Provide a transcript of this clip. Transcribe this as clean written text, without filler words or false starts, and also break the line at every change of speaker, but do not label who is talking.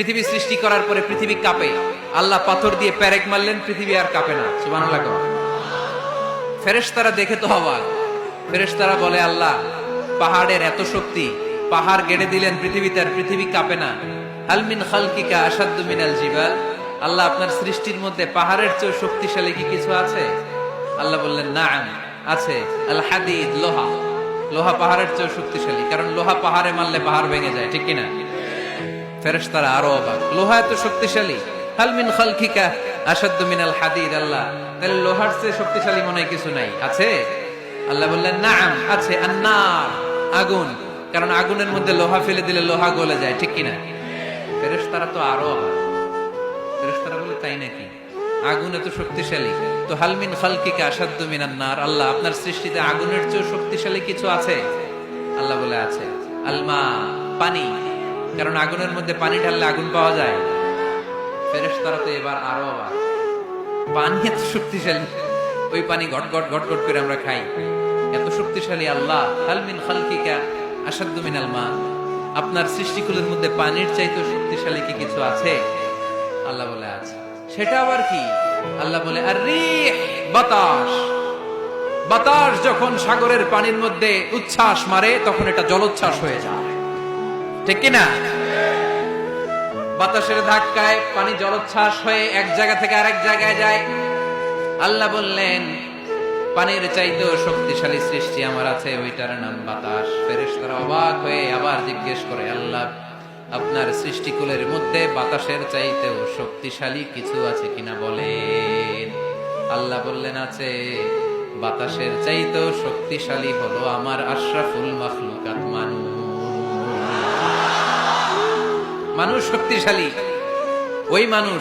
পৃথিবী সৃষ্টি করার পরে পৃথিবী কাঁপে, আল্লাহ পাথর দিয়ে পেরেক মারলেন, পৃথিবী আর কাঁপে না। সুবহানাল্লাহ। ফেরেশতারা দেখে তো অবাক। ফেরেশতারা বলে, আল্লাহ পাহাড়ের এত শক্তি, পাহাড় গেড়ে দিলেন পৃথিবীতে, আর পৃথিবী কাঁপে না। হাল মিন খালকিকা আশাদ্দু মিনাল জিবাল, আল্লাহ আপনার সৃষ্টির মধ্যে পাহাড়ের চেয়ে শক্তিশালী কি কিছু আছে? আল্লাহ বললেন, নাআম, আছে। আল হাদিদ, লোহা। লোহা পাহাড়ের চেয়ে শক্তিশালী, কারণ লোহা পাহাড়ে মারলে পাহাড় ভেঙে যায়, ঠিক কিনা? ফেরেশতারা আরো অবাক, লোহা এত শক্তিশালী? হাল মিন খালকিকা আশাদ্দু মিনাল হাদিদ, আল্লাহ তাহলে লোহার চেয়ে শক্তিশালী মনে হয় কিছু নাই, আছে? আল্লাহ বললেন, নাআম, আছে। আন্নার, আগুন, কারণ আগুনের মধ্যে লোহা ফেলে দিলে লোহা গলে যায়, ঠিক কিনা? ফেরেশতারা তো আরো অবাক। ফেরেশতারা বলে, তাই নাকি? আগুন এত শক্তিশালী, তো হাল মিন খালকিকা আশাদ্দু মিনান নার, আল্লাহ আপনার সৃষ্টিতে আগুনের চেয়ে শক্তিশালী কিছু আছে? আল্লাহ বলে, আছে। আলমা, পানি, কারণ আগুনের মধ্যে পানি ঢাললে আগুন পাওয়া যায়। ফেরেশতারা তো এবার আরো অবাক, পানি এত শক্তিশালী, ওই পানি ঘট ঘট ঘট ঘট করে আমরা খাই, এত শক্তিশালী আল্লাহ। হাল মিন খালকিকা আশাদ্দু মিনাল মা, আপনার সৃষ্টিকুলের মধ্যে পানির চাইতে শক্তিশালী কি কিছু আছে? আল্লাহ বলে, আছে। সেটা আবার কি? আল্লাহ বলে, আর রিহ, বাতাস। বাতাস যখন সাগরের পানির মধ্যে উচ্ছ্বাস মারে, তখন এটা জলোচ্ছ্বাস হয়ে যায়, ঠিক কিনা? বাতাসের ধাক্কায় পানি জলোচ্ছ্বাস হয়ে এক জায়গা থেকে আরেক জায়গায় যায়। আল্লাহ বললেন, পানির চাইতেও শক্তিশালী সৃষ্টি আমার আছে, ওইটার নাম বাতাস। ফেরেশতারা অবাক হয়ে আবার জিজ্ঞেস করে, আল্লাহ আপনার সৃষ্টিকুলের মধ্যে বাতাসের চাইতেও শক্তিশালী কিছু আছে কিনা বলেন। আল্লাহ বললেন, আছে। বাতাসের চাইতেও শক্তিশালী হলো আমার আশরাফুল মাখলুকাত মানুষ। মানুষ শক্তিশালী, ওই মানুষ